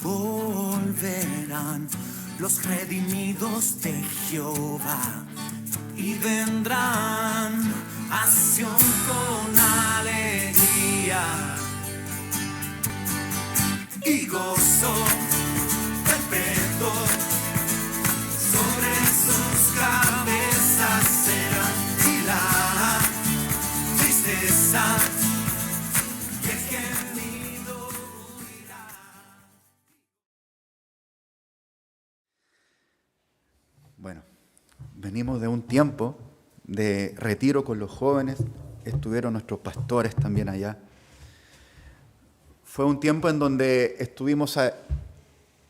volverán los redimidos de Jehová y vendrán a Sión con alegría y gozo perpetuo sobre sus cabezas será, y la tristeza y el gemido huirá. Bueno, venimos de un tiempo de retiro con los jóvenes, estuvieron nuestros pastores también allá. Fue un tiempo en donde estuvimos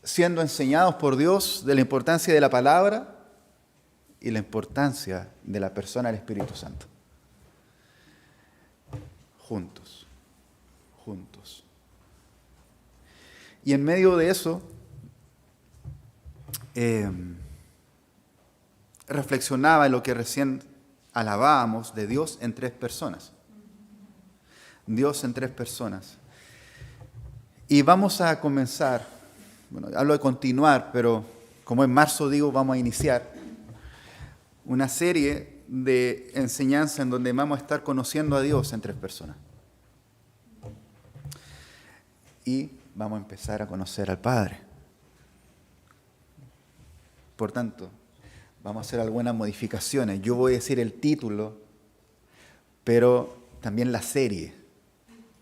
siendo enseñados por Dios de la importancia de la palabra y la importancia de la persona del Espíritu Santo. Juntos. Y en medio de eso, reflexionaba en lo que recién alabábamos de Dios en tres personas. Dios en tres personas. Y vamos a comenzar, bueno, hablo de continuar, pero como en marzo digo, vamos a iniciar una serie de enseñanza en donde vamos a estar conociendo a Dios en tres personas. Y vamos a empezar a conocer al Padre. Por tanto, vamos a hacer algunas modificaciones. Yo voy a decir el título, pero también la serie.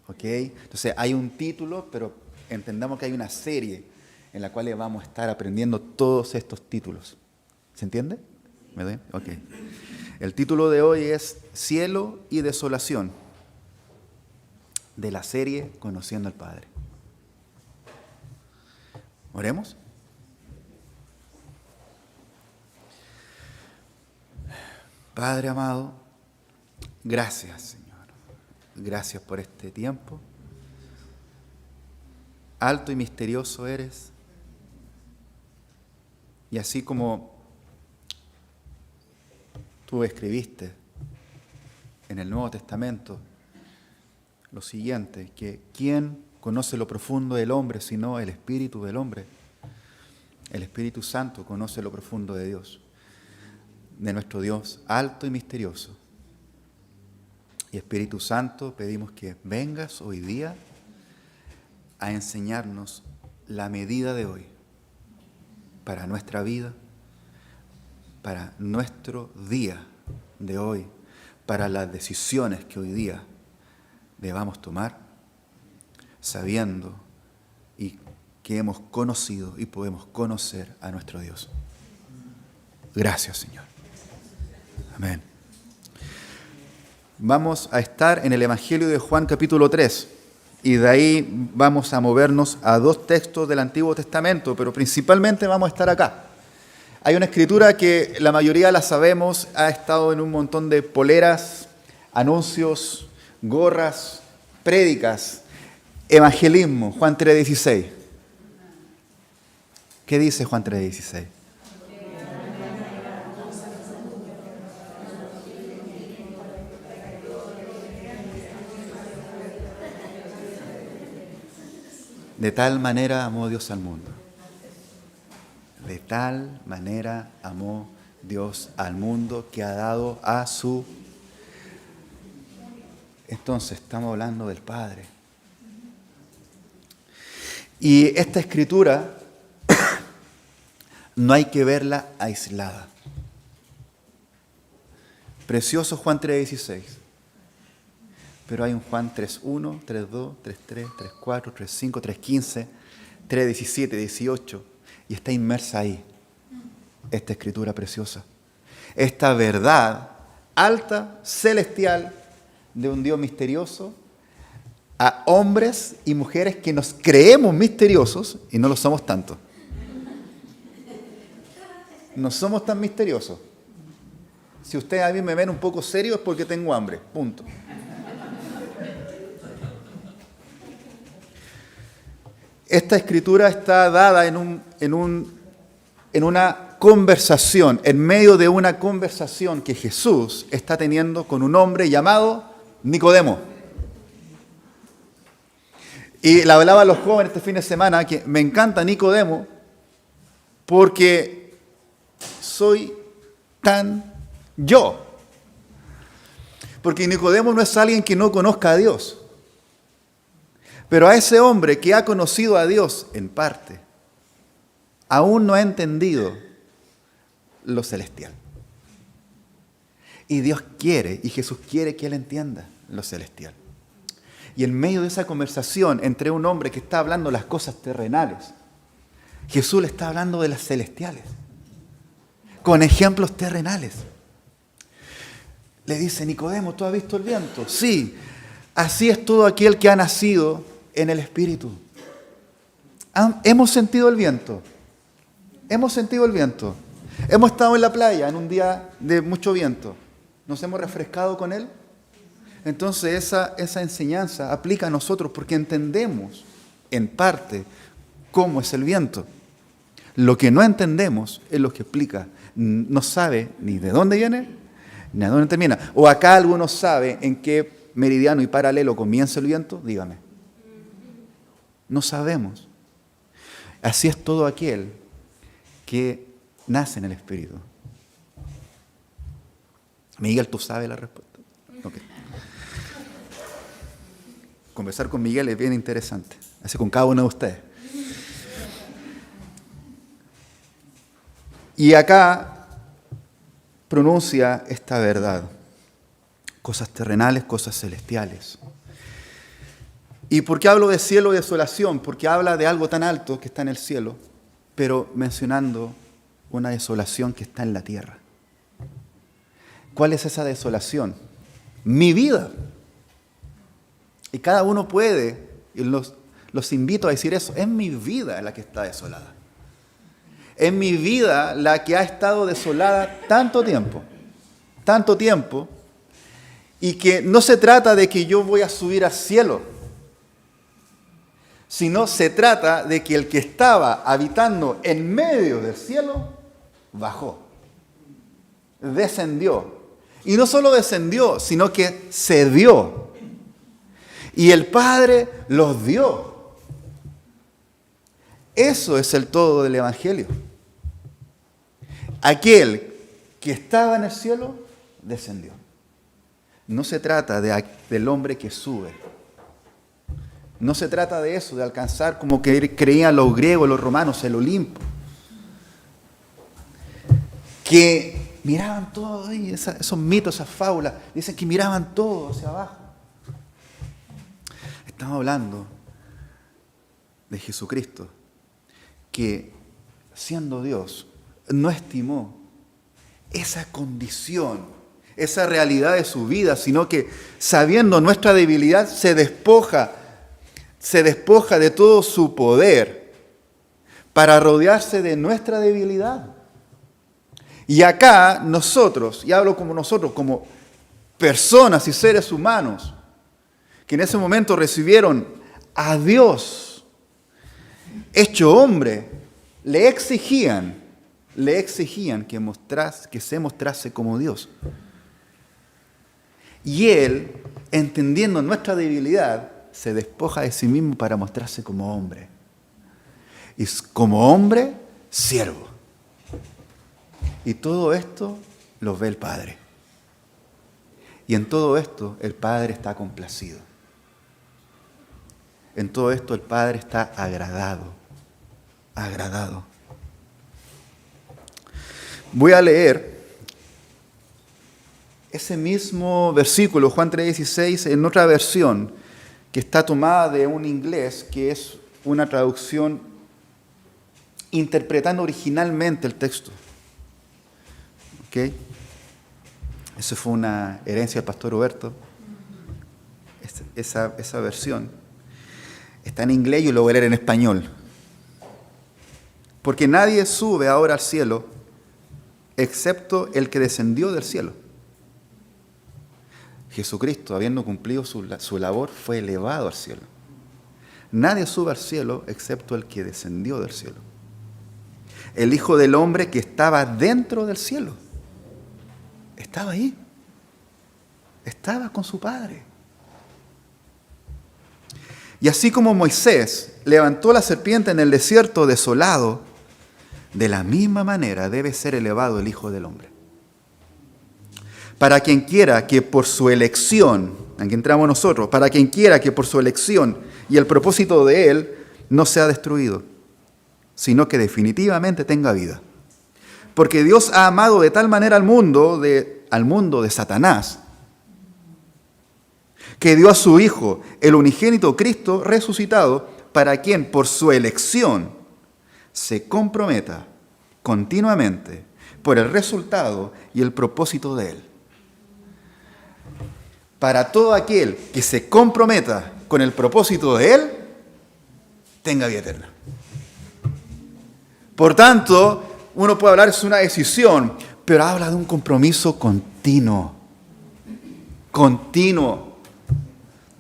¿Ok? Entonces hay un título, pero entendamos que hay una serie en la cual vamos a estar aprendiendo todos estos títulos. ¿Se entiende? ¿Me doy? Ok. El título de hoy es Cielo y Desolación, de la serie Conociendo al Padre. ¿Oremos? Padre amado, gracias, Señor. Gracias por este tiempo. Alto y misterioso eres. Y así como tú escribiste en el Nuevo Testamento lo siguiente, que ¿quién conoce lo profundo del hombre sino el Espíritu del hombre? El Espíritu Santo conoce lo profundo de Dios, de nuestro Dios alto y misterioso. Y Espíritu Santo, pedimos que vengas hoy día a enseñarnos la medida de hoy para nuestra vida, para nuestro día de hoy, para las decisiones que hoy día debamos tomar, sabiendo y que hemos conocido y podemos conocer a nuestro Dios. Gracias, Señor. Amén. Vamos a estar en el Evangelio de Juan capítulo 3 y de ahí vamos a movernos a dos textos del Antiguo Testamento, pero principalmente vamos a estar acá. Hay una escritura que la mayoría la sabemos, ha estado en un montón de poleras, anuncios, gorras, prédicas, evangelismo, Juan 3:16. ¿Qué dice Juan 3:16? De tal manera amó Dios al mundo. De tal manera amó Dios al mundo que ha dado a su... Entonces, estamos hablando del Padre. Y esta escritura no hay que verla aislada. Precioso Juan 3:16. Pero hay un Juan 3:1, 3:2, 3:3, 3:4, 3:5, 3:15, 3:17, 18. Y está inmersa ahí esta escritura preciosa. Esta verdad alta, celestial, de un Dios misterioso, a hombres y mujeres que nos creemos misteriosos y no lo somos tanto. No somos tan misteriosos. Si ustedes a mí me ven un poco serio es porque tengo hambre, punto. Esta escritura está dada en una conversación, en medio de una conversación que Jesús está teniendo con un hombre llamado Nicodemo. Y le hablaba a los jóvenes este fin de semana que me encanta Nicodemo porque soy tan yo. Porque Nicodemo no es alguien que no conozca a Dios. Pero a ese hombre que ha conocido a Dios en parte, aún no ha entendido lo celestial. Y Dios quiere, y Jesús quiere que él entienda lo celestial. Y en medio de esa conversación entre un hombre que está hablando las cosas terrenales, Jesús le está hablando de las celestiales, con ejemplos terrenales. Le dice, Nicodemo, ¿tú has visto el viento? Sí, así es todo aquel que ha nacido en el Espíritu. Hemos sentido el viento. Hemos sentido el viento. Hemos estado en la playa en un día de mucho viento. ¿Nos hemos refrescado con él? Entonces esa enseñanza aplica a nosotros porque entendemos en parte cómo es el viento. Lo que no entendemos es lo que explica. No sabe ni de dónde viene ni a dónde termina. ¿O acá alguno sabe en qué meridiano y paralelo comienza el viento? Dígame. No sabemos. Así es todo aquel que nace en el Espíritu. Miguel, ¿tú sabes la respuesta? Okay. Conversar con Miguel es bien interesante. Así con cada uno de ustedes. Y acá pronuncia esta verdad. Cosas terrenales, cosas celestiales. ¿Y por qué hablo de cielo y desolación? Porque habla de algo tan alto que está en el cielo, pero mencionando una desolación que está en la tierra. ¿Cuál es esa desolación? Mi vida. Y cada uno puede, y los invito a decir eso, es mi vida la que está desolada. Es mi vida la que ha estado desolada tanto tiempo, y que no se trata de que yo voy a subir al cielo, sino se trata de que el que estaba habitando en medio del cielo, bajó, descendió. Y no solo descendió, sino que se dio. Y el Padre los dio. Eso es el todo del Evangelio. Aquel que estaba en el cielo, descendió. No se trata del hombre que sube. No se trata de eso, de alcanzar como que creían los griegos, los romanos, el Olimpo. Que miraban todo ahí, esos mitos, esas fábulas, dicen que miraban todo hacia abajo. Estamos hablando de Jesucristo, que siendo Dios, no estimó esa condición, esa realidad de su vida, sino que sabiendo nuestra debilidad se despoja de todo su poder para rodearse de nuestra debilidad. Y acá nosotros, y hablo como nosotros, como personas y seres humanos, que en ese momento recibieron a Dios hecho hombre, le exigían que se mostrase como Dios. Y Él, entendiendo nuestra debilidad, se despoja de sí mismo para mostrarse como hombre. Y como hombre, siervo. Y todo esto lo ve el Padre. Y en todo esto el Padre está complacido. En todo esto el Padre está agradado. Voy a leer ese mismo versículo, Juan 3:16, en otra versión que está tomada de un inglés, que es una traducción interpretando originalmente el texto. ¿Ok? Eso fue una herencia del pastor Roberto. Esa versión está en inglés y yo lo voy a leer en español. Porque nadie sube ahora al cielo excepto el que descendió del cielo. Jesucristo, habiendo cumplido su labor, fue elevado al cielo. Nadie sube al cielo excepto el que descendió del cielo. El Hijo del Hombre que estaba dentro del cielo. Estaba ahí. Estaba con su Padre. Y así como Moisés levantó la serpiente en el desierto desolado, de la misma manera debe ser elevado el Hijo del Hombre. Para quien quiera que por su elección, aquí entramos nosotros, para quien quiera que por su elección y el propósito de Él no sea destruido, sino que definitivamente tenga vida. Porque Dios ha amado de tal manera al mundo de Satanás, que dio a su Hijo, el unigénito Cristo resucitado, para quien por su elección se comprometa continuamente por el resultado y el propósito de Él. Para todo aquel que se comprometa con el propósito de Él, tenga vida eterna. Por tanto, uno puede hablar, es una decisión, pero habla de un compromiso continuo. Continuo.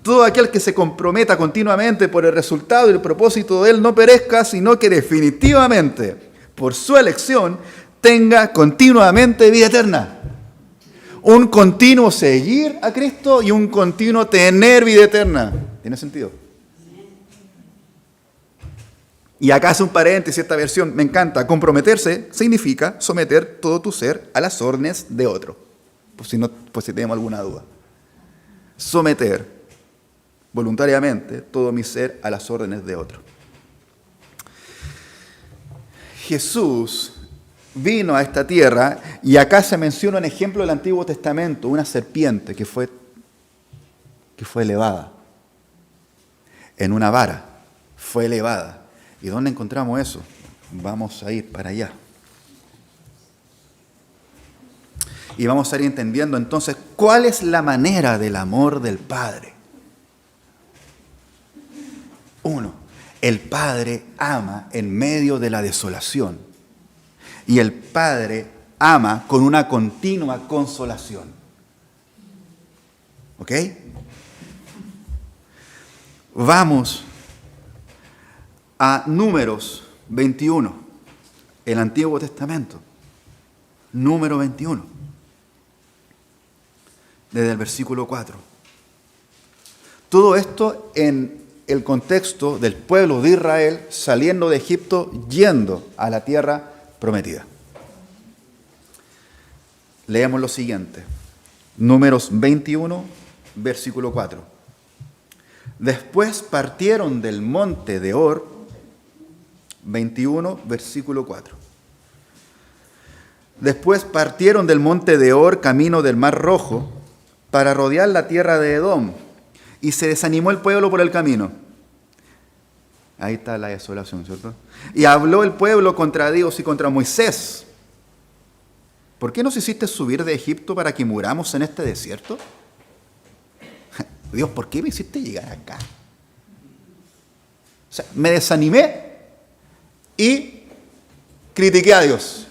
Todo aquel que se comprometa continuamente por el resultado y el propósito de Él no perezca, sino que definitivamente, por su elección, tenga continuamente vida eterna. Un continuo seguir a Cristo y un continuo tener vida eterna. ¿Tiene sentido? Y acá hace un paréntesis, esta versión me encanta. Comprometerse significa someter todo tu ser a las órdenes de otro. Pues si tenemos alguna duda. Someter voluntariamente todo mi ser a las órdenes de otro. Jesús vino a esta tierra y acá se menciona un ejemplo del Antiguo Testamento, una serpiente que fue elevada en una vara, fue elevada. ¿Y dónde encontramos eso? Vamos a ir para allá. Y vamos a ir entendiendo entonces cuál es la manera del amor del Padre. 1. El Padre ama en medio de la desolación. Y el Padre ama con una continua consolación. ¿Ok? Vamos a Números 21, el Antiguo Testamento. Número 21. Desde el versículo 4. Todo esto en el contexto del pueblo de Israel saliendo de Egipto, yendo a la tierra prometida. Leemos lo siguiente. Números 21, versículo 4. Después partieron del monte de Hor, 21, versículo 4. Después partieron del monte de Hor camino del Mar Rojo para rodear la tierra de Edom, y se desanimó el pueblo por el camino. Ahí está la desolación, ¿cierto? Y habló el pueblo contra Dios y contra Moisés. ¿Por qué nos hiciste subir de Egipto para que muramos en este desierto? Dios, ¿por qué me hiciste llegar acá? O sea, me desanimé y critiqué a Dios.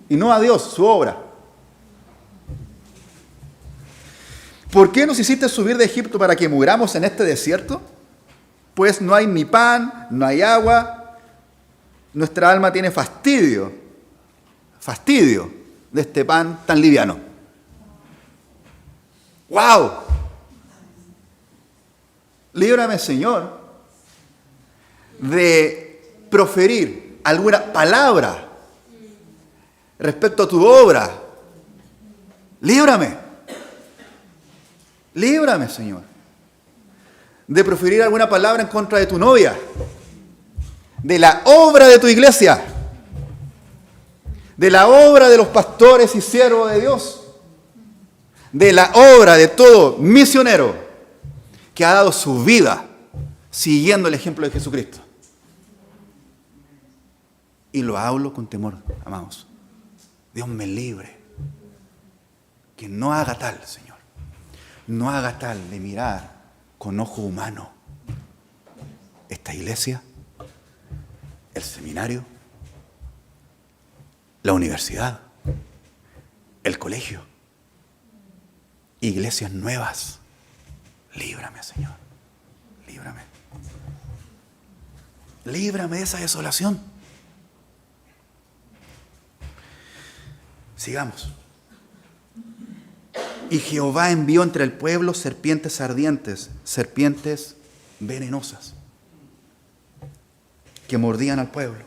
Y no a Dios, su obra. ¿Por qué nos hiciste subir de Egipto para que muramos en este desierto? Pues no hay ni pan, no hay agua. Nuestra alma tiene fastidio de este pan tan liviano. ¡Wow! Líbrame, Señor, de proferir alguna palabra respecto a tu obra. Líbrame. Líbrame, Señor, de proferir alguna palabra en contra de tu novia, de la obra de tu iglesia, de la obra de los pastores y siervos de Dios, de la obra de todo misionero que ha dado su vida siguiendo el ejemplo de Jesucristo. Y lo hablo con temor, amados. Dios me libre que no haga tal, Señor. No haga tal de mirar con ojo humano esta iglesia, el seminario, la universidad, el colegio, iglesias nuevas. Líbrame, Señor, líbrame. Líbrame de esa desolación. Sigamos. Y Jehová envió entre el pueblo serpientes ardientes, serpientes venenosas que mordían al pueblo.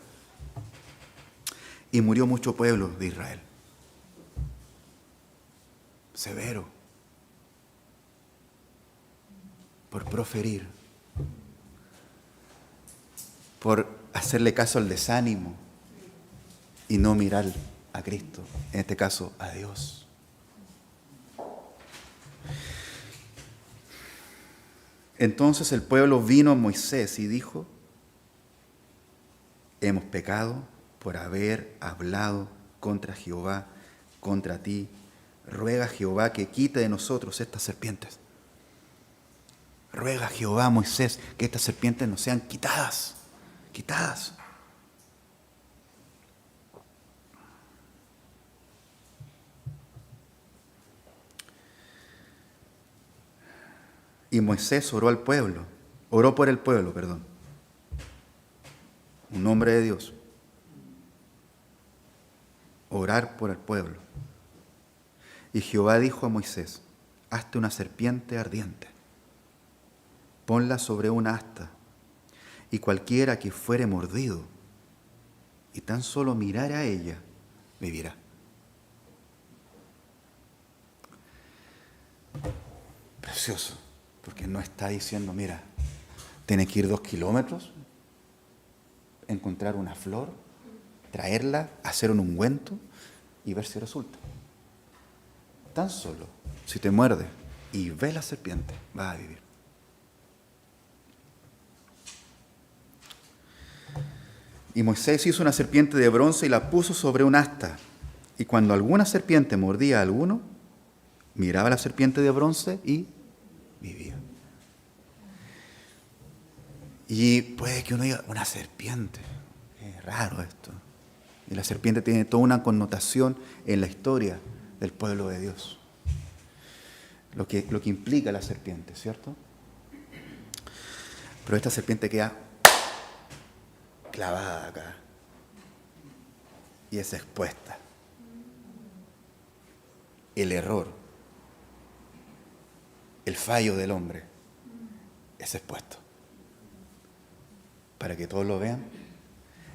Y murió mucho pueblo de Israel. Severo. Por proferir. Por hacerle caso al desánimo y no mirar a Cristo, en este caso a Dios. Entonces el pueblo vino a Moisés y dijo: hemos pecado por haber hablado contra Jehová, contra ti. Ruega a Jehová que quite de nosotros estas serpientes. Ruega a Jehová, Moisés, que estas serpientes no sean quitadas. Quitadas. Y Moisés oró por el pueblo, un hombre de Dios. Orar por el pueblo. Y Jehová dijo a Moisés: hazte una serpiente ardiente, ponla sobre una asta, y cualquiera que fuere mordido y tan solo mirar a ella, vivirá. Precioso, porque no está diciendo: mira, tienes que ir 2 kilómetros, encontrar una flor, traerla, hacer un ungüento y ver si resulta. Tan solo, si te muerde y ves la serpiente, vas a vivir. Y Moisés hizo una serpiente de bronce y la puso sobre un asta. Y cuando alguna serpiente mordía a alguno, miraba la serpiente de bronce y vivía. Y puede que uno diga: una serpiente, es raro esto. Y la serpiente tiene toda una connotación en la historia del pueblo de Dios. Lo que implica la serpiente, ¿cierto? Pero esta serpiente queda clavada acá y es expuesta. El error, el fallo del hombre es expuesto para que todos lo vean,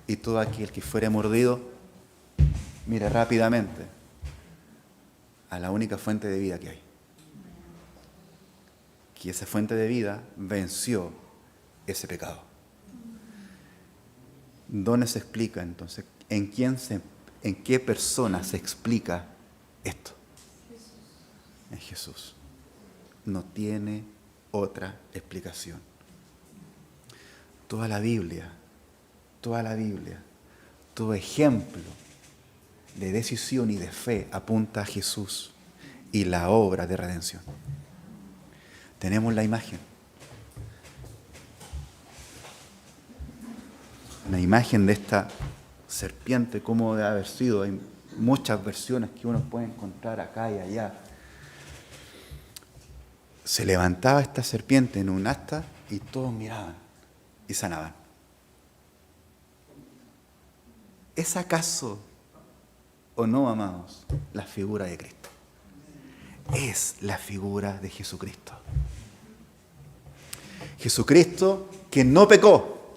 y todo aquel que fuere mordido mire rápidamente a la única fuente de vida que hay, que esa fuente de vida venció ese pecado. ¿Dónde se explica entonces? ¿En qué persona se explica esto? En Jesús. No tiene otra explicación. Toda la Biblia, todo ejemplo de decisión y de fe apunta a Jesús y la obra de redención. Tenemos la imagen. Una imagen de esta serpiente, cómo debe haber sido. Hay muchas versiones que uno puede encontrar acá y allá. Se levantaba esta serpiente en un asta y todos miraban y sanaban. ¿Es acaso o no, amados, la figura de Cristo? Es la figura de Jesucristo. Jesucristo que no pecó.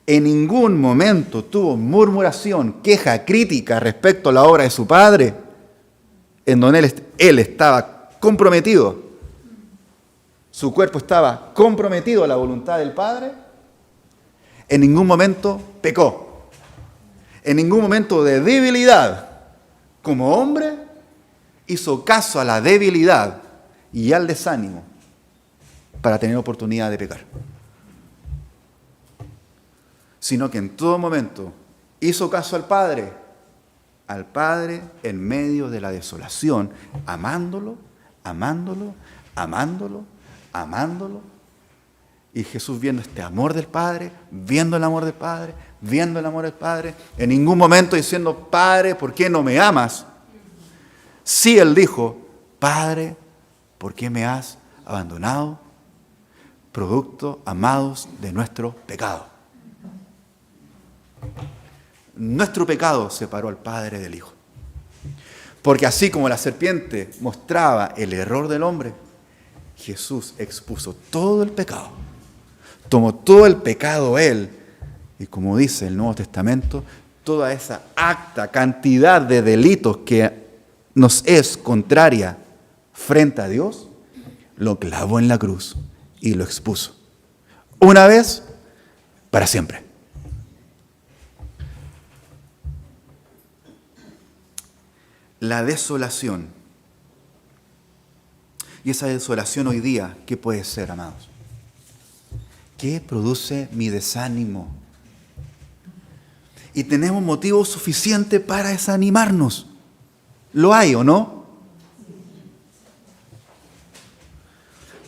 En ningún momento tuvo murmuración, queja, crítica respecto a la obra de su Padre, en donde él estaba comprometido. Su cuerpo estaba comprometido a la voluntad del Padre. En ningún momento pecó. En ningún momento de debilidad como hombre hizo caso a la debilidad y al desánimo para tener oportunidad de pecar, sino que en todo momento hizo caso al Padre en medio de la desolación, amándolo, y Jesús viendo este amor del Padre, viendo el amor del Padre, en ningún momento diciendo: Padre, ¿por qué no me amas? Sí, Él dijo: Padre, ¿por qué me has abandonado? Producto, amados, de nuestro pecado. Nuestro pecado separó al Padre del Hijo. Porque así como la serpiente mostraba el error del hombre, Jesús expuso todo el pecado, tomó todo el pecado Él. Y como dice el Nuevo Testamento, toda esa cantidad de delitos que nos es contraria frente a Dios, lo clavó en la cruz y lo expuso. Una vez, para siempre. La desolación. Y esa desolación hoy día, ¿qué puede ser, amados? ¿Qué produce mi desánimo? Y tenemos motivo suficiente para desanimarnos. ¿Lo hay o no?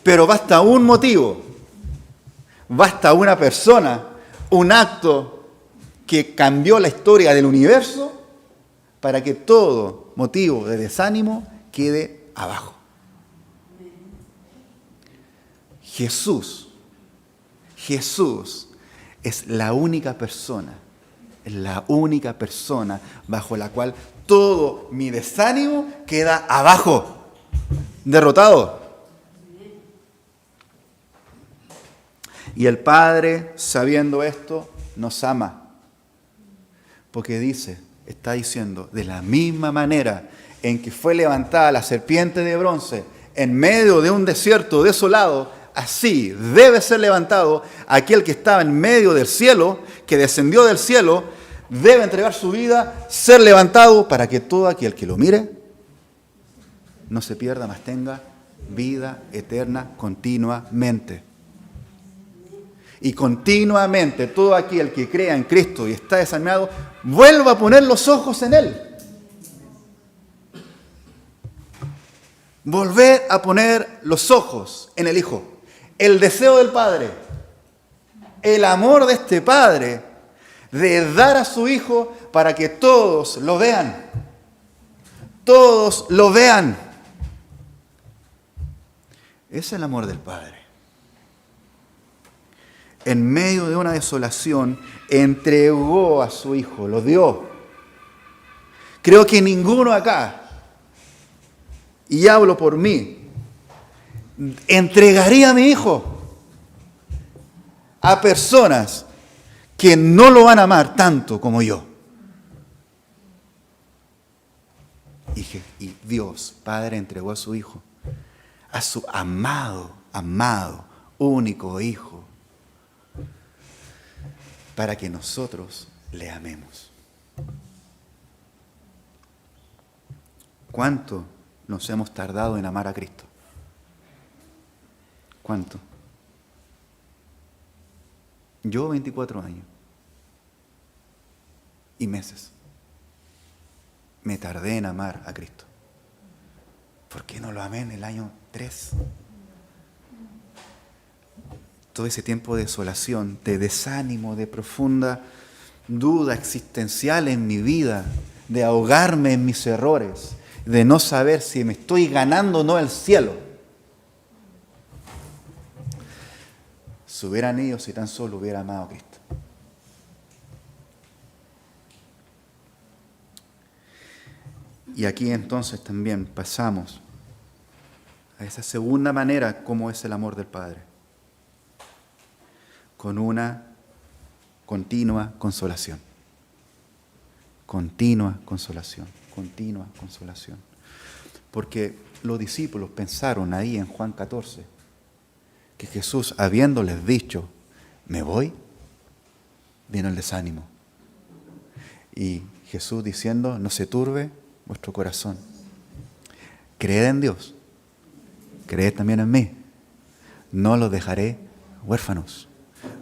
Pero basta un motivo, basta una persona, un acto que cambió la historia del universo para que todo motivo de desánimo quede abajo. Jesús es la única persona bajo la cual todo mi desánimo queda abajo, derrotado. Y el Padre, sabiendo esto, nos ama. Porque está diciendo, de la misma manera en que fue levantada la serpiente de bronce en medio de un desierto desolado, así debe ser levantado aquel que estaba en medio del cielo, que descendió del cielo, debe entregar su vida, ser levantado para que todo aquel que lo mire no se pierda, mas tenga vida eterna continuamente. Y continuamente todo aquel que crea en Cristo y está desanimado, vuelva a poner los ojos en Él. Volver a poner los ojos en el Hijo. El deseo del Padre, el amor de este Padre, de dar a su Hijo para que todos lo vean. Todos lo vean. Es el amor del Padre. En medio de una desolación, entregó a su Hijo, lo dio. Creo que ninguno acá, y hablo por mí, entregaría a mi Hijo a personas que no lo van a amar tanto como yo. Y Dios, Padre, entregó a su Hijo, a su amado, único Hijo, para que nosotros le amemos. ¿Cuánto nos hemos tardado en amar a Cristo? ¿Cuánto? Yo 24 años y meses me tardé en amar a Cristo. ¿Por qué no lo amé en el año 3? Todo ese tiempo de desolación, de desánimo, de profunda duda existencial en mi vida, de ahogarme en mis errores, de no saber si me estoy ganando o no el cielo. Se hubieran ido si tan solo hubiera amado a Cristo. Y aquí entonces también pasamos a esa segunda manera como es el amor del Padre. Con una continua consolación. Continua consolación. Continua consolación. Porque los discípulos pensaron ahí en Juan 14 que Jesús, habiéndoles dicho, me voy, vino el desánimo. Y Jesús diciendo, no se turbe vuestro corazón. Creed en Dios. Creed también en mí. No los dejaré huérfanos.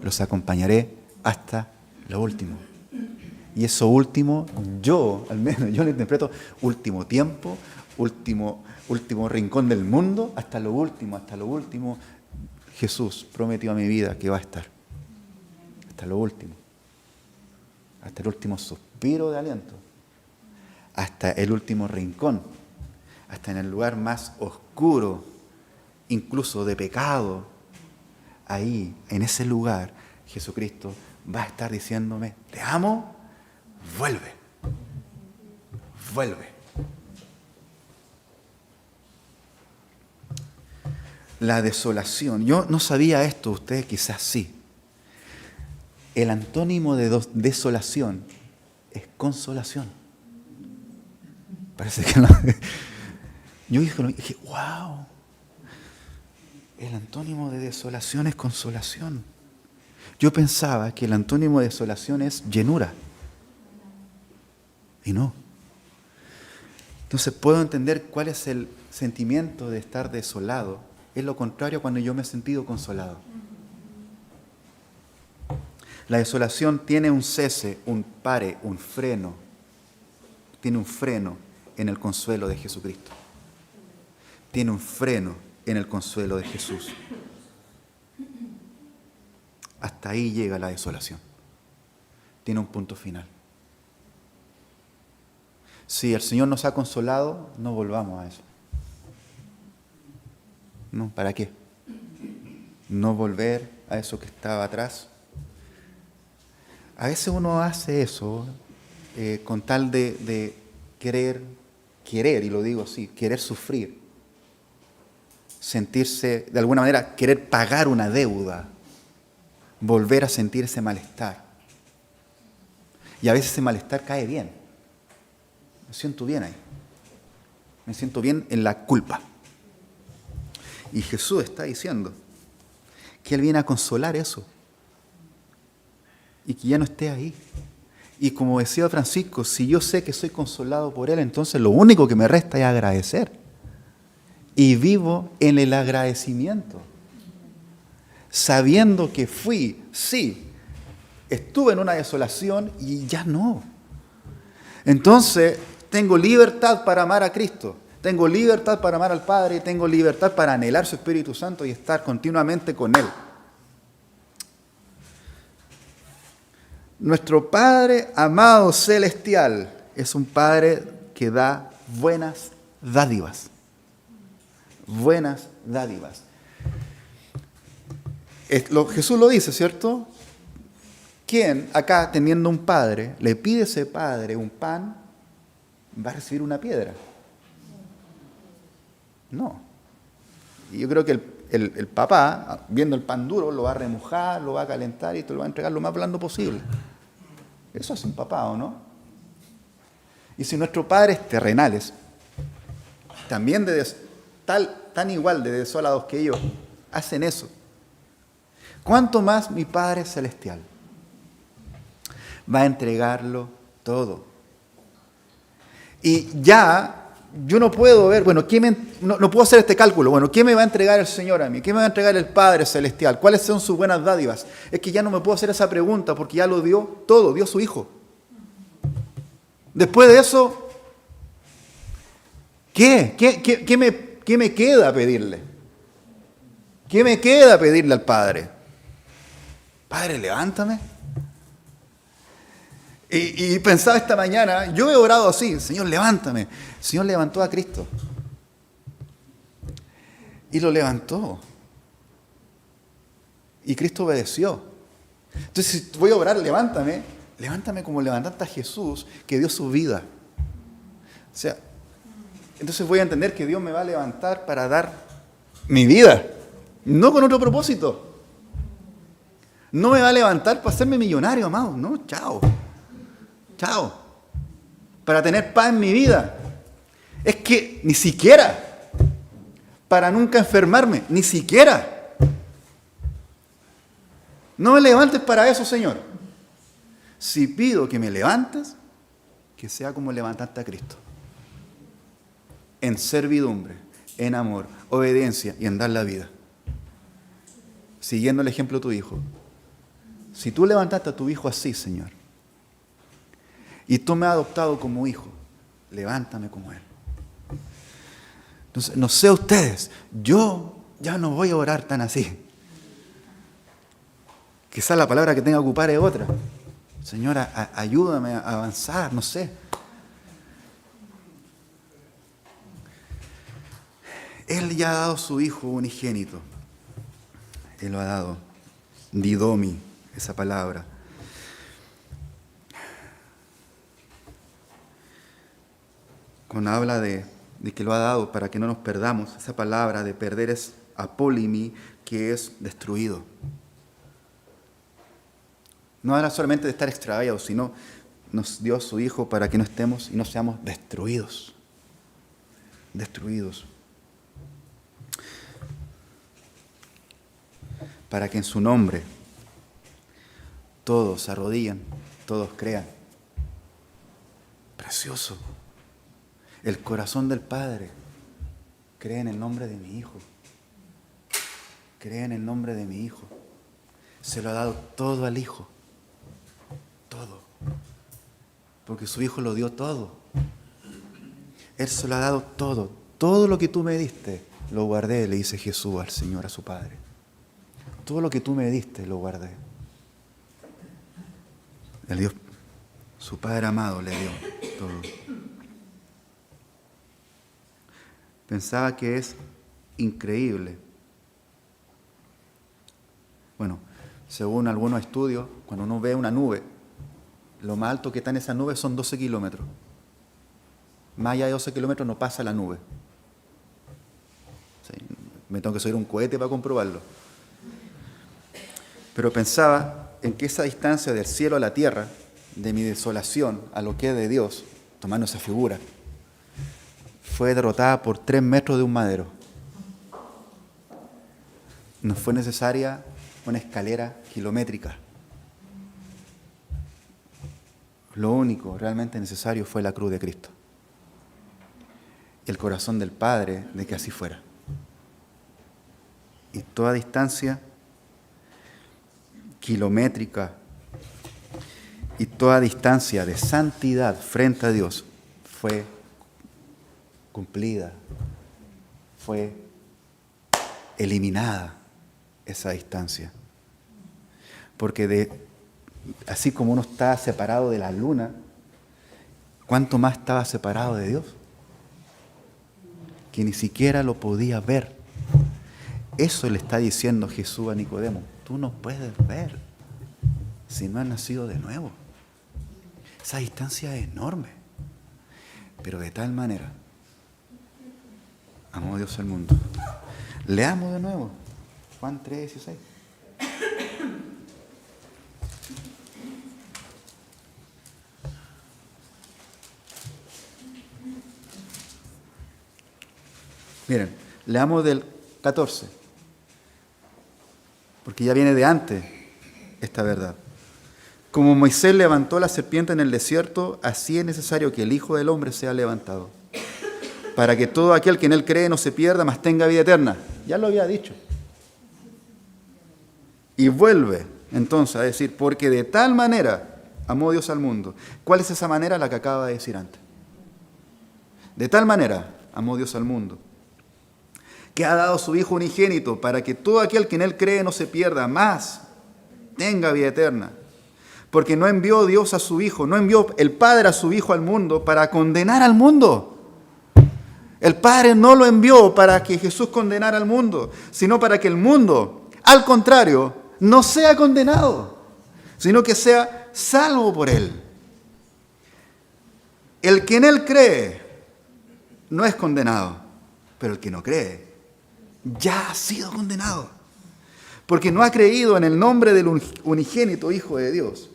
Los acompañaré hasta lo último. Y eso último, al menos yo lo interpreto, último tiempo, último rincón del mundo, hasta lo último. Jesús prometió a mi vida que va a estar. Hasta lo último. Hasta el último suspiro de aliento. Hasta el último rincón. Hasta en el lugar más oscuro, incluso de pecado. Ahí, en ese lugar, Jesucristo va a estar diciéndome, te amo, vuelve. La desolación. Yo no sabía esto, ustedes quizás sí. El antónimo de desolación es consolación. Parece que no. Yo dije, wow. El antónimo de desolación es consolación. Yo pensaba que el antónimo de desolación es llenura. Y no. Entonces puedo entender cuál es el sentimiento de estar desolado. Es lo contrario cuando yo me he sentido consolado. La desolación tiene un cese, un pare, un freno. Tiene un freno en el consuelo de Jesucristo. Tiene un freno en el consuelo de Jesús. Hasta ahí llega la desolación. Tiene un punto final. Si el Señor nos ha consolado, no volvamos a eso. No, ¿para qué? No volver a eso que estaba atrás. A veces uno hace eso con tal de querer, y lo digo así, querer sufrir. Sentirse, de alguna manera, querer pagar una deuda. Volver a sentir ese malestar. Y a veces ese malestar cae bien. Me siento bien ahí. Me siento bien en la culpa. Y Jesús está diciendo que Él viene a consolar eso. Y que ya no esté ahí. Y como decía Francisco, si yo sé que soy consolado por Él, entonces lo único que me resta es agradecer. Y vivo en el agradecimiento. Sabiendo que estuve en una desolación y ya no. Entonces, tengo libertad para amar a Cristo. Tengo libertad para amar al Padre. Tengo libertad para anhelar su Espíritu Santo y estar continuamente con Él. Nuestro Padre amado celestial es un Padre que da buenas dádivas. Buenas dádivas. Jesús lo dice, ¿cierto? ¿Quién acá, teniendo un padre, le pide a ese padre un pan, va a recibir una piedra? No. Y yo creo que el papá, viendo el pan duro, lo va a remojar, lo va a calentar y te lo va a entregar lo más blando posible. Eso es un papá, ¿o no? Y si nuestros padres terrenales, también tan igual de desolados que yo, hacen eso, ¿cuánto más mi Padre Celestial va a entregarlo todo? Y ya yo no puedo ver, bueno, no puedo hacer este cálculo. Bueno, ¿qué me va a entregar el Señor a mí? ¿Qué me va a entregar el Padre Celestial? ¿Cuáles son sus buenas dádivas? Es que ya no me puedo hacer esa pregunta porque ya lo dio todo, dio su Hijo. Después de eso, ¿qué me queda pedirle? ¿Qué me queda pedirle al Padre? Padre, levántame. Y pensaba esta mañana, yo he orado así, Señor, levántame. El Señor levantó a Cristo. Y lo levantó. Y Cristo obedeció. Entonces, si voy a orar, levántame como levantaste a Jesús, que dio su vida. O sea, entonces voy a entender que Dios me va a levantar para dar mi vida, no con otro propósito. No me va a levantar para hacerme millonario, amado. No, chao. Para tener paz en mi vida. Es que ni siquiera. Para nunca enfermarme. Ni siquiera. No me levantes para eso, Señor. Si pido que me levantes, que sea como levantaste a Cristo. En servidumbre, en amor, obediencia y en dar la vida. Siguiendo el ejemplo de tu hijo. Si tú levantaste a tu hijo así, Señor, y tú me has adoptado como hijo, levántame como él. Entonces, no sé ustedes, yo ya no voy a orar tan así. Quizás la palabra que tenga que ocupar es otra. Señor, ayúdame a avanzar, no sé. Él ya ha dado a su hijo unigénito. Él lo ha dado. Didomi, esa palabra. Cuando habla de que lo ha dado para que no nos perdamos, esa palabra de perder es apólimi, que es destruido. No era solamente de estar extraviados, sino nos dio a su Hijo para que no estemos y no seamos destruidos. Destruidos. Para que en su nombre todos se arrodillen, todos crean. Precioso. El corazón del Padre cree en el nombre de mi Hijo. Cree en el nombre de mi Hijo. Se lo ha dado todo al Hijo. Todo. Porque su Hijo lo dio todo. Él se lo ha dado todo. Todo lo que tú me diste, lo guardé, le dice Jesús al Señor, a su Padre. Todo lo que tú me diste, lo guardé. El Dios, su Padre amado, le dio todo. Pensaba que es increíble. Bueno, según algunos estudios, cuando uno ve una nube, lo más alto que está en esa nube son 12 kilómetros. Más allá de 12 kilómetros no pasa la nube. Sí, me tengo que subir un cohete para comprobarlo. Pero pensaba en que esa distancia del cielo a la tierra, de mi desolación a lo que es de Dios, tomando esa figura, fue derrotada por 3 metros de un madero. No fue necesaria una escalera kilométrica. Lo único realmente necesario fue la cruz de Cristo. El corazón del Padre de que así fuera. Y toda distancia kilométrica y toda distancia de santidad frente a Dios fue cumplida, fue eliminada esa distancia. Porque así como uno está separado de la luna, ¿cuánto más estaba separado de Dios? Que ni siquiera lo podía ver. Eso le está diciendo Jesús a Nicodemo. Tú no puedes ver si no has nacido de nuevo. Esa distancia es enorme. Pero de tal manera amó Dios al mundo. Leamos de nuevo Juan 3:16. Miren, leamos del 14, porque ya viene de antes esta verdad. Como Moisés levantó la serpiente en el desierto, así es necesario que el Hijo del Hombre sea levantado, para que todo aquel que en él cree no se pierda, mas tenga vida eterna. Ya lo había dicho. Y vuelve entonces a decir, porque de tal manera amó Dios al mundo. ¿Cuál es esa manera? La que acaba de decir antes. De tal manera amó Dios al mundo, que ha dado a su Hijo unigénito, para que todo aquel que en él cree no se pierda, mas tenga vida eterna. Porque no envió Dios a su Hijo, no envió el Padre a su Hijo al mundo para condenar al mundo. El Padre no lo envió para que Jesús condenara al mundo, sino para que el mundo, al contrario, no sea condenado, sino que sea salvo por él. El que en él cree no es condenado, pero el que no cree ya ha sido condenado, porque no ha creído en el nombre del unigénito Hijo de Dios.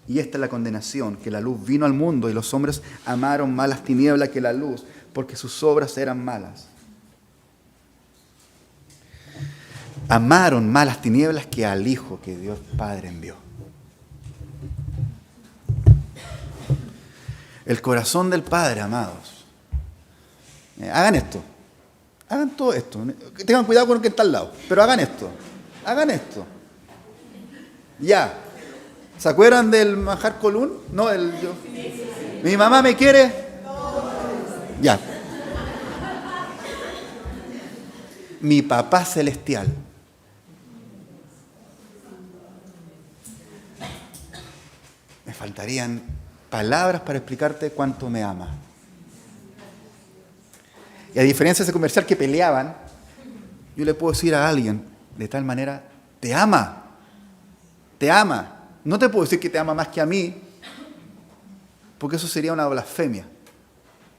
Y esta es la condenación, que la luz vino al mundo y los hombres amaron más las tinieblas que la luz, porque sus obras eran malas. Amaron más las tinieblas que al Hijo que Dios Padre envió. El corazón del Padre, amados. Hagan esto. Hagan todo esto. Tengan cuidado con el que está al lado, pero hagan esto. Hagan esto. Ya. ¿Se acuerdan del manjar colún? No, yo. Mi mamá me quiere. Ya. Mi papá celestial. Me faltarían palabras para explicarte cuánto me ama. Y a diferencia de ese comercial que peleaban, yo le puedo decir a alguien de tal manera, te ama. Te ama. No te puedo decir que te ama más que a mí, porque eso sería una blasfemia,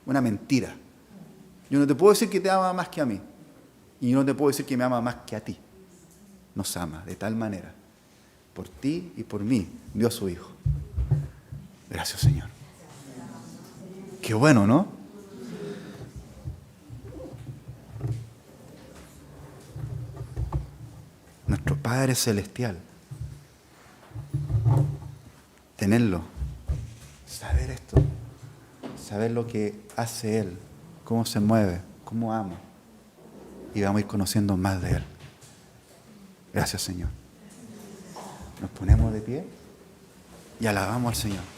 una mentira. Yo no te puedo decir que te ama más que a mí, y yo no te puedo decir que me ama más que a ti. Nos ama de tal manera por ti y por mí, dio a su Hijo. Gracias, Señor. Qué bueno, ¿no? Nuestro Padre Celestial. Tenerlo. Saber esto. Saber lo que hace Él. Cómo se mueve. Cómo ama. Y vamos a ir conociendo más de Él. Gracias, Señor. Nos ponemos de pie y alabamos al Señor.